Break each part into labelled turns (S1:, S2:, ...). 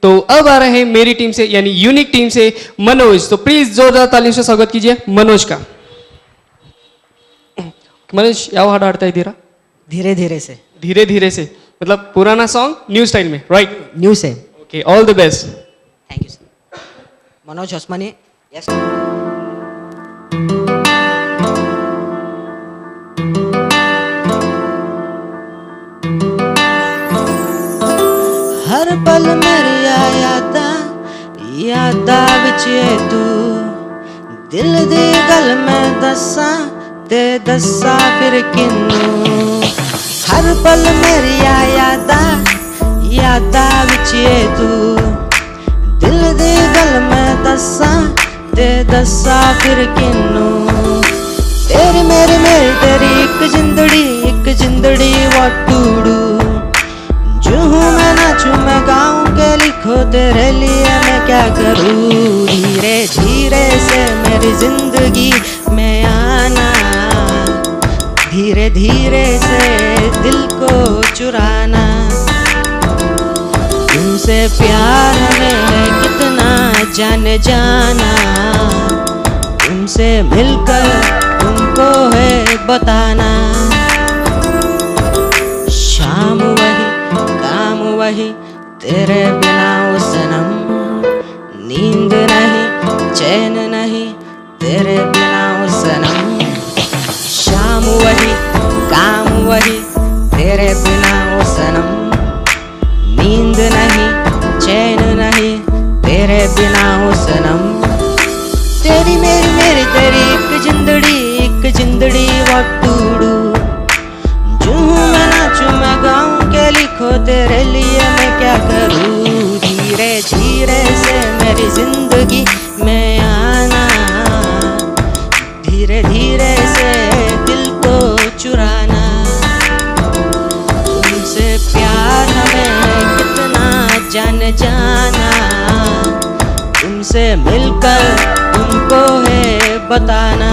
S1: तो अब आ रहे हैं मेरी टीम से यानी यूनिक टीम से मनोज। तो प्लीज जोरदार तालियों से स्वागत कीजिए मनोज का। मनोज ಯಾವ ಹಾಡು ಹಾಡ್ತಾ ಇದ್ದೀರಾ?
S2: धीरे धीरे से।
S1: धीरे धीरे से मतलब पुराना सॉन्ग न्यू स्टाइल में, राइट?
S2: न्यू से।
S1: Okay, all the best.
S2: Thank you sir. Manoj Osmani. Yes. हर पल मेरी यादा विच तू दिल दी गल मैं दसा ते दसा फिर किन्नू। हर पल मेरी यादा विच तू दिल दी गल मैं दसा ते दसा फिर किन्नू। तेरी मेरी तेरी एक जिंदड़ी व्हाट टू डू। जो हूँ मैं नाचूं मैं गाऊं के लिखो तेरे लिए मैं क्या करूँ। धीरे धीरे से मेरी जिंदगी में आना, धीरे धीरे से दिल को चुराना। तुमसे प्यार हमें है कितना जाने जाना, तुमसे मिलकर तुमको है बताना। शाम वही काम वही तेरे बिना वो सनम, नींद नहीं चैन नहीं तेरे बिना वो सनम। शाम वही काम वही तेरे बिना वो सनम, नींद नहीं चैन नहीं तेरे बिना वो सनम। तेरी मेरी तेरी एक जिंदड़ी व्हाट टू डू। जो हूँ मैं नाचूं मैं गाऊं के लिखो तेरे लिए मैं क्या करूँ। धीरे धीरे से मेरी जिंदगी में आना, धीरे धीरे से दिल को चुराना। तुमसे प्यार हमें कितना जाने जाना, तुमसे मिलकर तुमको है बताना।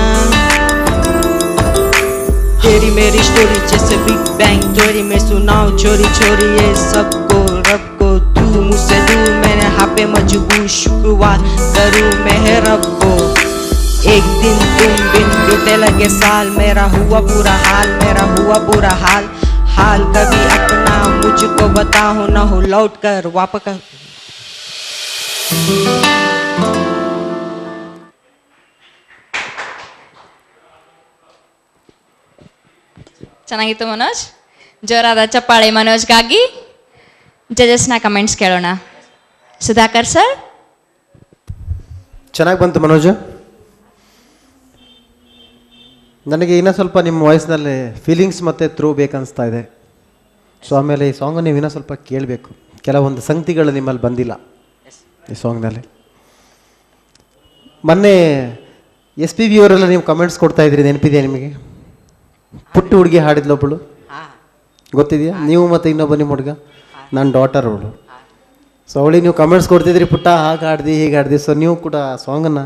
S2: तेरी मेरी स्टोरी जैसे बिग बैंग थ्योरी में सुनाओ चोरी चोरी ये सबको रब को। तू मुझसे दूर मैंने हापे मजबूर शुक्रवार करूँ मैं है रब को। एक दिन तुम बिन बीते लगे साल, मेरा हुआ बुरा हाल हाल कभी अपना मुझको बताओ न हो लौट कर वापस कर।
S3: ಚೆನ್ನಾಗಿತ್ತು ಮನೋಜ್, ಜೋರಾದ ಚಪ್ಪಾಳೆ ಮನೋಜ್ಗಾಗಿ. ಜಜಸ್ನ ಕಮೆಂಟ್ಸ್ ಕೇಳೋಣ. ಸುಧಾಕರ್ ಸರ್.
S4: ಚೆನ್ನಾಗಿ ಬಂತು ಮನೋಜ್. ನನಗೆ ಇನ್ನೂ ಸ್ವಲ್ಪ ನಿಮ್ಮ ವಾಯ್ಸ್ನಲ್ಲಿ ಫೀಲಿಂಗ್ಸ್ ಮತ್ತು ಥ್ರೂ ಬೇಕನ್ನಿಸ್ತಾ ಇದೆ. ಸೊ ಆಮೇಲೆ ಈ ಸಾಂಗು ನೀವು ಇನ್ನೂ ಸ್ವಲ್ಪ ಕೇಳಬೇಕು. ಕೆಲವೊಂದು ಸಂಗತಿಗಳು ನಿಮ್ಮಲ್ಲಿ ಬಂದಿಲ್ಲ ಈ ಸಾಂಗ್ನಲ್ಲಿ. ಮೊನ್ನೆ SPB ಅವರೆಲ್ಲ ನೀವು ಕಮೆಂಟ್ಸ್ ಕೊಡ್ತಾ ಇದ್ರಿ, ನೆನಪಿದೆಯಾ ನಿಮಗೆ? ಪುಟ್ಟ ಹುಡುಗಿ ಹಾಡಿದ್ಲೊಬ್ಬಳು, ಗೊತ್ತಿದೆಯಾ? ನೀವು ಮತ್ತು ಇನ್ನೊಬ್ಬ ನಿಮ್ಮ ಹುಡುಗ, ನನ್ನ ಡಾಟರ್ ಅವಳು. ಸೊ ಅವಳಿಗೆ ನೀವು ಕಮೆಂಟ್ಸ್ ಕೊಡ್ತಿದ್ರಿ, ಪುಟ್ಟ ಹಾಗೆ ಹಾಡ್ದು ಹೀಗೆ ಹಾಡ್ದು. ಸೊ ನೀವು ಕೂಡ ಸಾಂಗನ್ನು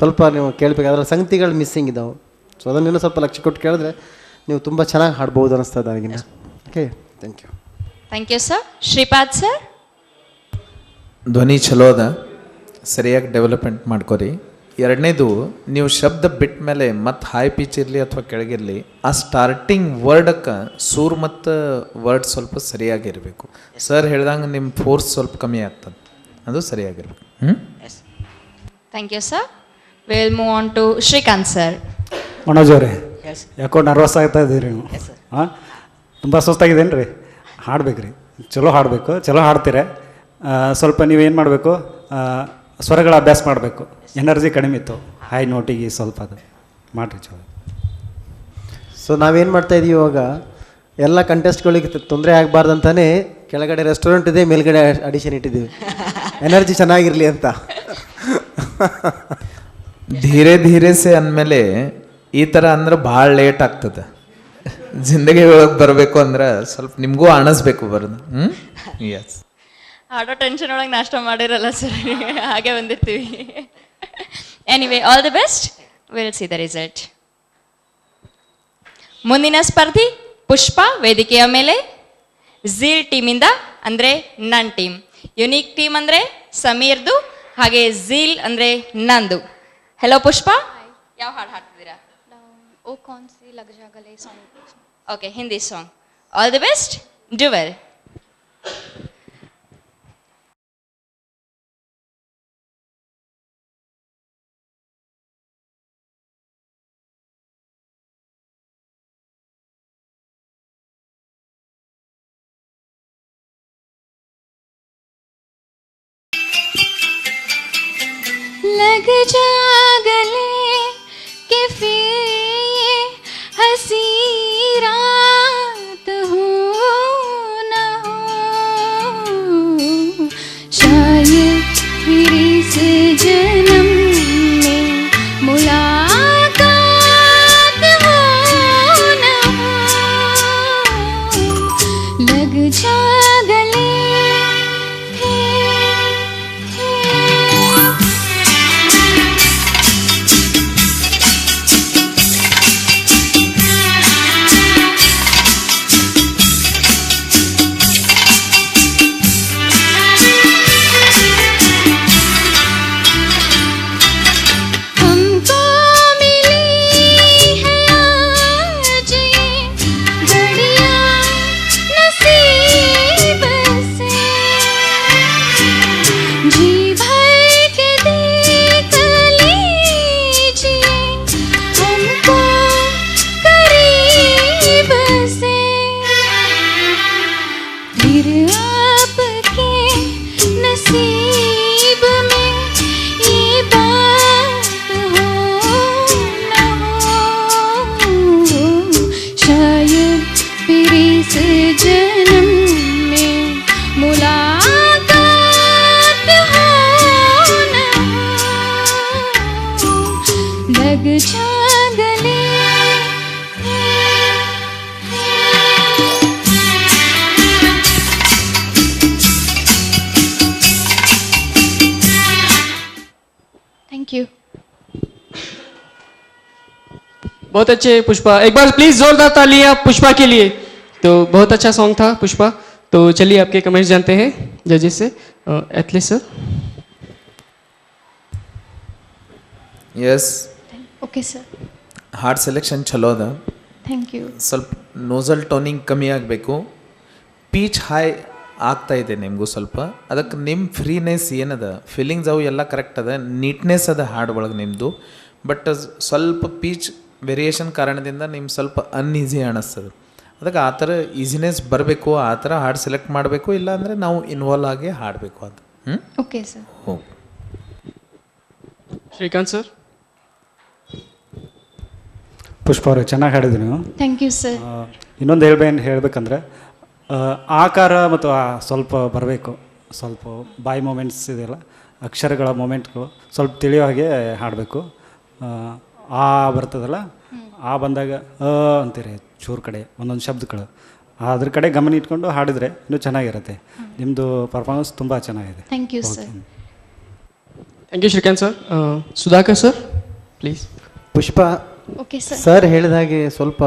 S4: ಸ್ವಲ್ಪ ನೀವು ಕೇಳಬೇಕು, ಅದರ ಸಂಗತಿಗಳು ಮಿಸ್ಸಿಂಗ್ ಇದ್ದಾವೆ. ಸೊ ಅದನ್ನೇನು ಸ್ವಲ್ಪ ಲಕ್ಷ್ಯ ಕೊಟ್ಟು ಕೇಳಿದ್ರೆ ನೀವು ತುಂಬ ಚೆನ್ನಾಗಿ ಹಾಡ್ಬೋದು ಅನ್ನಿಸ್ತದೆ ನನಗಿನ್ನ. Okay, thank you.
S3: Thank you sir. Shripad sir.
S5: ಧ್ವನಿ ಚಲೋ ಅದ, ಸರಿಯಾಗಿ ಡೆವಲಪ್ಮೆಂಟ್ ಮಾಡ್ಕೊರಿ. ಎರಡನೇದು, ನೀವು ಶಬ್ದ ಬಿಟ್ಟ ಮೇಲೆ ಮತ್ತು ಹೈ ಪಿಚ್ ಇರಲಿ ಅಥವಾ ಕೆಳಗಿರಲಿ, ಆ ಸ್ಟಾರ್ಟಿಂಗ್ ವರ್ಡಕ್ಕೆ ಸೂರ್ ಮತ್ತು ವರ್ಡ್ ಸ್ವಲ್ಪ ಸರಿಯಾಗಿರಬೇಕು. ಸರ್ ಹೇಳ್ದಂಗೆ ನಿಮ್ಮ ಫೋರ್ಸ್ ಸ್ವಲ್ಪ ಕಮ್ಮಿ ಆಗ್ತದೆ, ಅದು ಸರಿಯಾಗಿರ್ಬೇಕು.
S3: Thank you sir. Will move on to Srikanth sir.
S6: Manoj ಅವರೇ, ಯಾಕೋ ನರ್ವಸ್ ಆಗ್ತಾ ಇದ್ದೀರಿ ನೀವು? ಹಾಂ, ತುಂಬ ಸುಸ್ತಾಗಿದ್ದೇನು ರೀ? ಹಾಡ್ಬೇಕ್ರಿ, ಚಲೋ ಹಾಡಬೇಕು, ಚಲೋ ಹಾಡ್ತೀರ. ಸ್ವಲ್ಪ ನೀವೇನು ಮಾಡಬೇಕು, ಸ್ವರಗಳ ಅಭ್ಯಾಸ ಮಾಡಬೇಕು. ಎನರ್ಜಿ ಕಡಿಮೆ ಇತ್ತು, ಹೈ ನೋಟಿಗೆ ಸ್ವಲ್ಪ ಅದು ಮಾಡಿರಿ ಚಲೋ.
S4: ಸೊ ನಾವೇನು ಮಾಡ್ತಾಯಿದ್ದೀವಿ ಇವಾಗ, ಎಲ್ಲ ಕಂಟೆಸ್ಟ್ಗಳಿಗೆ ತೊಂದರೆ ಆಗಬಾರ್ದಂತಾನೆ ಕೆಳಗಡೆ ರೆಸ್ಟೋರೆಂಟ್ ಇದೆ, ಮೇಲ್ಗಡೆ ಅಡಿಷನ್ ಇಟ್ಟಿದ್ದೀವಿ, ಎನರ್ಜಿ ಚೆನ್ನಾಗಿರಲಿ ಅಂತ.
S5: ಧೀರೆ ಧೀರೆ ಸೆ ಅಂದಮೇಲೆ ಈ ಥರ ಅಂದ್ರೆ ಭಾಳ ಲೇಟ್ ಆಗ್ತದೆ. ಜಿಂದಗಿ ಒಳಗೆ ಬರಬೇಕು ಅಂದ್ರೆ ಸ್ವಲ್ಪ ನಿಮಗೂ ಅನಿಸ್ಬೇಕು ಬರೋದು. ಎಸ್,
S3: ಆಡೋ ಟೆನ್ಷನ್ ಒಳಗೆ ನಾಷ್ಟ ಮಾಡಿರಲ್ಲ ಸರ್, ಹಾಗೆ ಬಂದಿರ್ತೀವಿ. Anyway, all the best. Will see the result. ಮುಂದಿನ ಸ್ಪರ್ಧಿ ಪುಷ್ಪ ವೇದಿಕೆಯ ಮೇಲೆ ಝೀಲ್ ಟೀಮಿಂದ, ಅಂದರೆ ನನ್ನ ಟೀಮ್. ಯುನೀಕ್ ಟೀಮ್ ಅಂದರೆ ಸಮೀರ್ದು, ಹಾಗೆ ಝೀಲ್ ಅಂದರೆ ನಂದು. ಹೆಲೋ ಪುಷ್ಪ, ಯಾವ ಹಾಡು ಹಾಡ್ತಿದ್ದೀರಾ?
S7: ओ कौन सी लग जा गले song.
S3: Okay, Hindi song. All the best, do well.
S7: लग जा गले के फिर ये हंसी रात हो न हो, शायद फिर इस जन्म में मुलाकात हो न हो. लग जा गले लग जा गले. Thank you.
S1: बहुत अच्छे पुष्पा, एक बार प्लीज जोरदार तालियां पुष्पा के लिए. तो बहुत अच्छा सॉन्ग था पुष्पा. तो चलिए आपके कमेंट्स जानते हैं जजेस से. Athlete sir.
S5: Yes,
S7: okay sir.
S5: Heart selection ಚಲೋ ಅದ.
S7: Thank you.
S5: ಸ್ವಲ್ಪ ನೋಸಲ್ ಟೋನಿಂಗ್ ಕಮ್ಮಿ ಆಗಬೇಕು. ಪೀಚ್ ಹೈ ಆಗ್ತಾ ಇದೆ ನಿಮಗೂ ಸ್ವಲ್ಪ. ಅದಕ್ಕೆ ನಿಮ್ಮ ಫ್ರೀನೆಸ್ ಏನದ, ಫೀಲಿಂಗ್ಸ್ ಅವು ಎಲ್ಲ ಕರೆಕ್ಟ್ ಅದ, ನೀಟ್ನೆಸ್ ಅದ ಹಾಡು ಒಳಗೆ ನಿಮ್ಮದು. ಬಟ್ ಸ್ವಲ್ಪ ಪೀಚ್ ವೇರಿಯೇಷನ್ ಕಾರಣದಿಂದ ನಿಮ್ಗೆ ಸ್ವಲ್ಪ ಅನ್ಈಸಿ ಅನ್ನಿಸ್ತದೆ. ಅದಕ್ಕೆ ಆ ಥರ ಈಸಿನೆಸ್ ಬರಬೇಕು, ಆ ಥರ ಹಾಡು ಸೆಲೆಕ್ಟ್ ಮಾಡಬೇಕು. ಇಲ್ಲಾಂದರೆ ನಾವು ಇನ್ವಾಲ್ವ್ ಆಗಿ ಹಾಡಬೇಕು ಅಂತ.
S7: Okay sir.
S5: ಹೋಗಿ
S1: श्रीकांत सर.
S6: ಪುಷ್ಪ ಅವ್ರೆ, ಚೆನ್ನಾಗಿ ಹಾಡಿದ್ರಿ ನೀವು.
S7: Thank you sir.
S6: ಇನ್ನೊಂದು ಹೇಳಬೇಕಂದ್ರೆ ಆಕಾರ ಮತ್ತು ಸ್ವಲ್ಪ ಬರಬೇಕು. ಸ್ವಲ್ಪ ಬಾಯ್ ಮೂಮೆಂಟ್ಸ್ ಇದೆಯಲ್ಲ, ಅಕ್ಷರಗಳ ಮೂಮೆಂಟ್ಗಳು ಸ್ವಲ್ಪ ತಿಳಿಯೋ ಹಾಗೆ ಹಾಡಬೇಕು. ಆ ಬರ್ತದಲ್ಲ, ಆ ಬಂದಾಗ ಅಂತೀರಿ ಚೂರು ಕಡೆ ಒಂದೊಂದು ಶಬ್ದಗಳು, ಅದ್ರ ಕಡೆ ಗಮನ ಇಟ್ಕೊಂಡು ಹಾಡಿದರೆ ಇನ್ನೂ ಚೆನ್ನಾಗಿರುತ್ತೆ. ನಿಮ್ಮದು ಪರ್ಫಾರ್ಮೆನ್ಸ್ ತುಂಬ ಚೆನ್ನಾಗಿದೆ.
S7: Thank you sir.
S1: Thank you Srikanth sir. Sudhakar sir please.
S4: Pushpa
S7: okay sir.
S4: Sir ಹೇಳಿದ ಹಾಗೆ ಸ್ವಲ್ಪ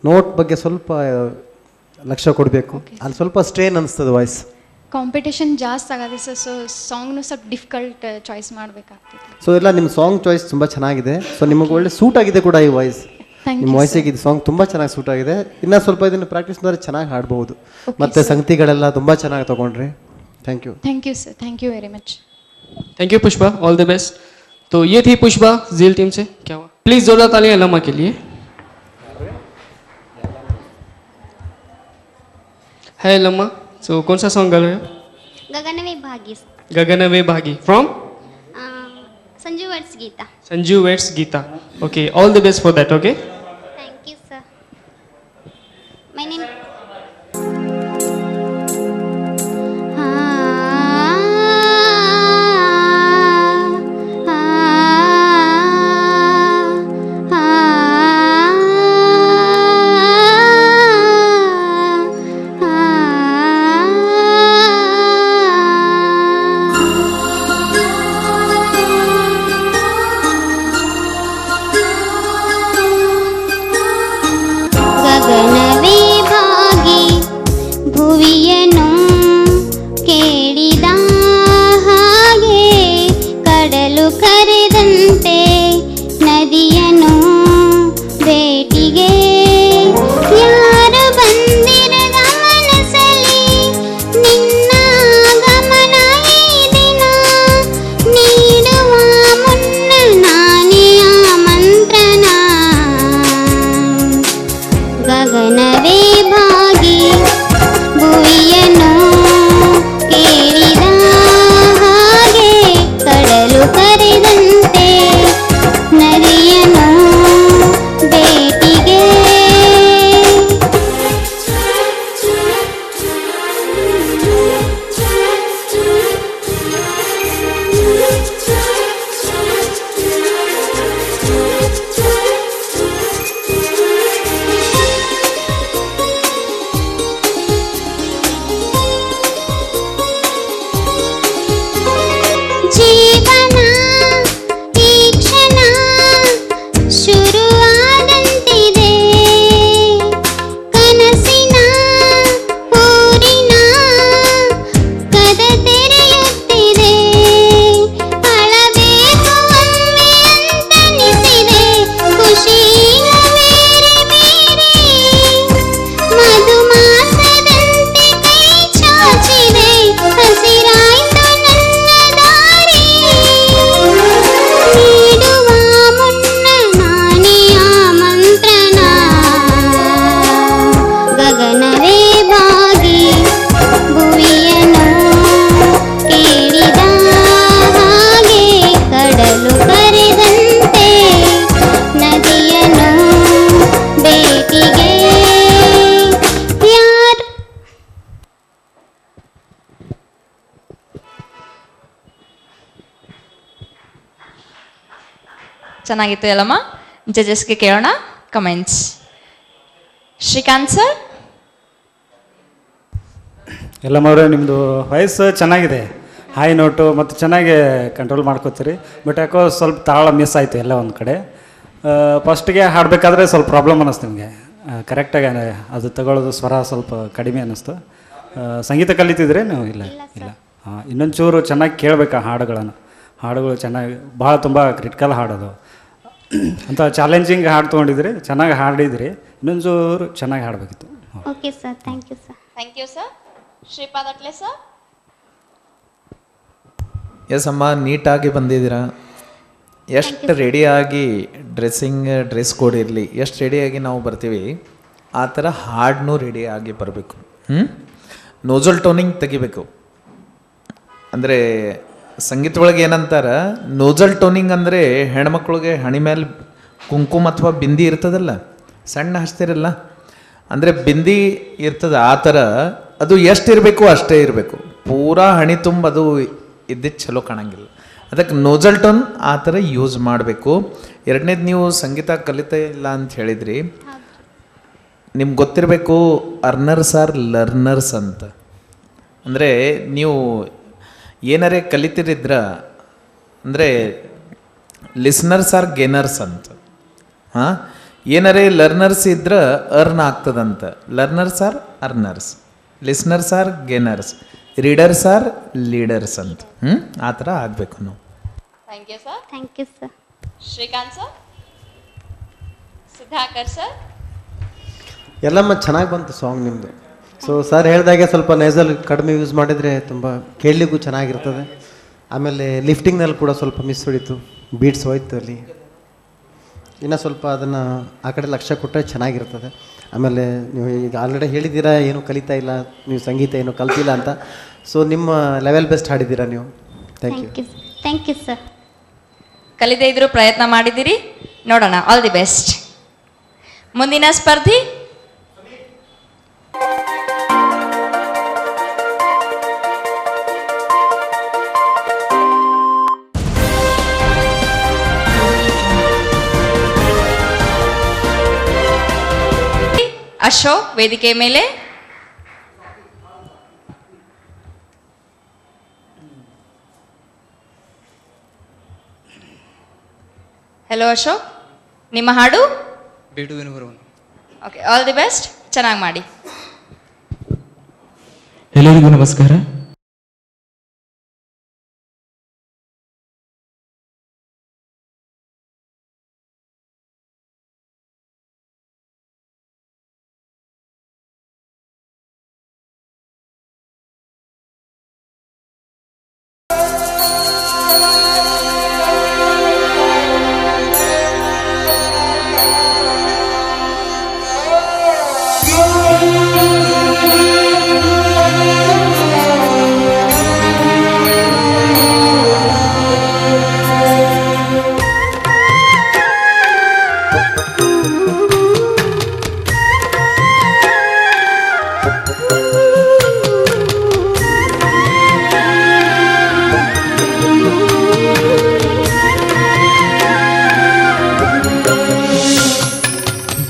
S4: ನೋಟ್ ಬಗ್ಗೆ ಸ್ವಲ್ಪ ಲಕ್ಷ್ಯ ಕೊಡಬೇಕು. ಅಲ್ಲಿ ಸ್ವಲ್ಪ ಸ್ಟ್ರೇನ್ ಅನಿಸ್ತದೆ ವಾಯ್ಸ್.
S7: ಕಾಂಪಿಟೇಷನ್ ಜಾಸ್ತಿ ಆಗದೆ ಸರ್, ಸೊ ಸಾಂಗ್ನು ಸ್ವಲ್ಪ ಡಿಫಿಕಲ್ಟ್ ಚಾಯ್ಸ್ ಮಾಡಬೇಕಾಗ್ತದೆ.
S4: ಸೊ ಎಲ್ಲ ನಿಮ್ಮ ಸಾಂಗ್ ಚಾಯ್ಸ್ ತುಂಬ ಚೆನ್ನಾಗಿದೆ. ಸೊ ನಿಮಗೆ ಒಳ್ಳೆ ಸೂಟ್ ಆಗಿದೆ ಕೂಡ ಈ ವಾಯ್ಸ್.
S7: ಥ್ಯಾಂಕ್
S4: ನಿಮ್ಮ
S7: ಯು.
S4: ವಾಯ್ಸಿಗೆ ಇದು ಸಾಂಗ್ ತುಂಬ ಚೆನ್ನಾಗಿ ಸೂಟ್ ಆಗಿದೆ. ಇನ್ನೂ ಸ್ವಲ್ಪ ಇದನ್ನು ಪ್ರಾಕ್ಟೀಸ್ ಮಾಡಿದ್ರೆ ಚೆನ್ನಾಗಿ ಹಾಡ್ಬೋದು. ಮತ್ತು ಸಂಗತಿಗಳೆಲ್ಲ ತುಂಬ ಚೆನ್ನಾಗಿ ತೊಗೊಂಡ್ರಿ. Thank you.
S7: Thank you sir. Thank you very much.
S1: Thank you Pushpa, all the best. तो ये थी पुष्पा झील टीम से. क्या हुआ? प्लीज जोरदार तालियां लम्मा के लिए. है लम्मा. सो कौन सा सॉन्ग गा रहे हो?
S8: गगनवे भागी.
S1: गगनवे भागी from
S8: Sanju weds Geetha.
S1: Sanju weds Geetha. Okay, all the best for that. Okay,
S8: thank you sir. My name Gaganave
S3: ಚೆನ್ನಾಗಿತ್ತು ಎಲ್ಲಮ್ಮ. ಜಜಸ್ಗೆ ಕೇಳೋಣ ಕಮೆಂಟ್ಸ್. ಶ್ರೀಕಾಂತ್ ಸರ್.
S6: ಎಲ್ಲಮ್ಮವ್ರೆ ನಿಮ್ಮದು ವಾಯ್ಸ್ ಚೆನ್ನಾಗಿದೆ, ಹೈ ನೋಟು ಮತ್ತು ಚೆನ್ನಾಗಿ ಕಂಟ್ರೋಲ್ ಮಾಡ್ಕೋತೀರಿ. ಬಟ್ ಯಾಕೋ ಸ್ವಲ್ಪ ತಾಳ ಮಿಸ್ ಆಯಿತು ಎಲ್ಲ ಒಂದು ಕಡೆ. ಫಸ್ಟಿಗೆ ಹಾಡಬೇಕಾದ್ರೆ ಸ್ವಲ್ಪ ಪ್ರಾಬ್ಲಮ್ ಅನ್ನಿಸ್ತು ನಿಮಗೆ, ಕರೆಕ್ಟಾಗಿ ಅದು ತಗೊಳ್ಳೋದು ಸ್ವರ ಸ್ವಲ್ಪ ಕಡಿಮೆ ಅನ್ನಿಸ್ತು. ಸಂಗೀತ ಕಲಿತಿದ್ರೆ ನೀವು? ಇಲ್ಲ ಇಲ್ಲ. ಹಾಂ, ಇನ್ನೊಂದು ಚೂರು ಚೆನ್ನಾಗಿ ಕೇಳಬೇಕು ಹಾಡುಗಳು ಚೆನ್ನಾಗಿ, ಭಾಳ ತುಂಬ ಕ್ರಿಟಿಕಲ್ ಹಾಡೋದು ಅಂತ ಚಾಲೆಂಜಿಂಗ್ ಹಾಡು ತೊಗೊಂಡಿದ್ರಿ, ಚೆನ್ನಾಗಿ ಹಾಡಿದ್ರಿ. ಇನ್ನೊಂದು ಚೂರು ಚೆನ್ನಾಗಿ ಹಾಡಬೇಕಿತ್ತು.
S8: Okay sir, thank you sir.
S3: Thank you sir. Shripad Atle sir.
S5: Yes ಅಮ್ಮ, ನೀಟಾಗಿ ಬಂದಿದ್ದೀರಾ. ಎಷ್ಟು ರೆಡಿಯಾಗಿ ಡ್ರೆಸ್ ಕೋಡ್ ಇರಲಿ, ಎಷ್ಟು ರೆಡಿಯಾಗಿ ನಾವು ಬರ್ತೀವಿ ಆ ಥರ ಹಾಡನ್ನೂ ರೆಡಿಯಾಗಿ ಬರಬೇಕು. ನೋಜಲ್ ಟೋನಿಂಗ್ ತೆಗಿಬೇಕು. ಅಂದರೆ ಸಂಗೀತ ಒಳಗೆ ಏನಂತಾರೆ, ನೋಜಲ್ ಟೋನಿಂಗ್ ಅಂದರೆ ಹೆಣ್ಮಕ್ಳಿಗೆ ಹಣಿ ಮೇಲೆ ಕುಂಕುಮ ಅಥವಾ ಬಿಂದಿ ಇರ್ತದಲ್ಲ, ಸಣ್ಣ ಹಚ್ತಿರಲ್ಲ, ಅಂದರೆ ಬಿಂದಿ ಇರ್ತದೆ ಆ ಥರ. ಅದು ಎಷ್ಟು ಇರಬೇಕು ಅಷ್ಟೇ ಇರಬೇಕು, ಪೂರಾ ಹಣಿ ತುಂಬ ಅದು ಇದ್ದಿದ್ದು ಚಲೋ ಕಾಣಂಗಿಲ್ಲ. ಅದಕ್ಕೆ ನೋಜಲ್ ಟೋನ್ ಆ ಥರ ಯೂಸ್ ಮಾಡಬೇಕು. ಎರಡನೇದು, ನೀವು ಸಂಗೀತ ಕಲಿತಾ ಇಲ್ಲ ಅಂತ ಹೇಳಿದ್ರಿ, ನಿಮ್ಗೆ ಗೊತ್ತಿರಬೇಕು ಅರ್ನರ್ಸ್ ಆರ್ ಲರ್ನರ್ಸ್ ಅಂತ. ಅಂದರೆ ನೀವು ಏನಾರೇ ಕಲಿತಿರಿದ್ರ ಅಂದರೆ ಲಿಸ್ನರ್ಸ್ ಆರ್ ಗೇನರ್ಸ್ ಅಂತ. ಹಾಂ, ಏನಾರೇ ಲರ್ನರ್ಸ್ ಇದ್ರೆ ಅರ್ನ್ ಆಗ್ತದಂತ. Learners are earners, listeners are gainers, readers are leaders ಅಂತ. ಆ ಥರ ಆಗಬೇಕು ನಾವು.
S3: Thank you sir.
S8: Thank you sir.
S3: Srikanth sir. Sudhakar sir.
S4: ಎಲ್ಲಮ್ಮ ಚೆನ್ನಾಗಿ ಬಂತು ಸಾಂಗ್ ನಿಮ್ಮದು. ಸೊ ಸರ್ ಹೇಳಿದಾಗೆ ಸ್ವಲ್ಪ ನೈಸಲ್ ಕಡಿಮೆ ಯೂಸ್ ಮಾಡಿದರೆ ತುಂಬ ಕೇಳಲಿಕ್ಕೂ ಚೆನ್ನಾಗಿರ್ತದೆ. ಆಮೇಲೆ ಲಿಫ್ಟಿಂಗ್ನಲ್ಲಿ ಕೂಡ ಸ್ವಲ್ಪ ಮಿಸ್ ಹೊಡಿತು, ಬೀಟ್ಸ್ ಹೋಯ್ತು ಅಲ್ಲಿ. ಇನ್ನು ಸ್ವಲ್ಪ ಅದನ್ನು ಆ ಕಡೆ ಲಕ್ಷ್ಯ ಕೊಟ್ಟರೆ ಚೆನ್ನಾಗಿರ್ತದೆ. ಆಮೇಲೆ ನೀವು ಈಗ ಆಲ್ರೆಡಿ ಹೇಳಿದ್ದೀರಾ ಏನು ಕಲಿತಾ ಇಲ್ಲ, ನೀವು ಸಂಗೀತ ಏನು ಕಲ್ತಿಲ್ಲ ಅಂತ. ಸೊ ನಿಮ್ಮ ಲೆವೆಲ್ ಬೆಸ್ಟ್ ಹಾಡಿದ್ದೀರಾ ನೀವು. Thank you.
S8: Thank you sir.
S3: ಕಲಿದೇ ಇದ್ರೂ ಪ್ರಯತ್ನ ಮಾಡಿದ್ದೀರಿ, ನೋಡೋಣ. All the best. ಮುಂದಿನ ಸ್ಪರ್ಧಿ ಅಶೋಕ್ ವೇದಿಕೆ ಮೇಲೆ. ಹಲೋ ಅಶೋಕ್, ನಿಮ್ಮ ಹಾಡು
S9: ಬೇಡುವೆನು ಬರುವನು.
S3: ಓಕೆ, ಆಲ್ ದಿ ಬೆಸ್ಟ್, ಚೆನ್ನಾಗಿ ಮಾಡಿ.
S9: ಎಲ್ಲರಿಗೂ ನಮಸ್ಕಾರ.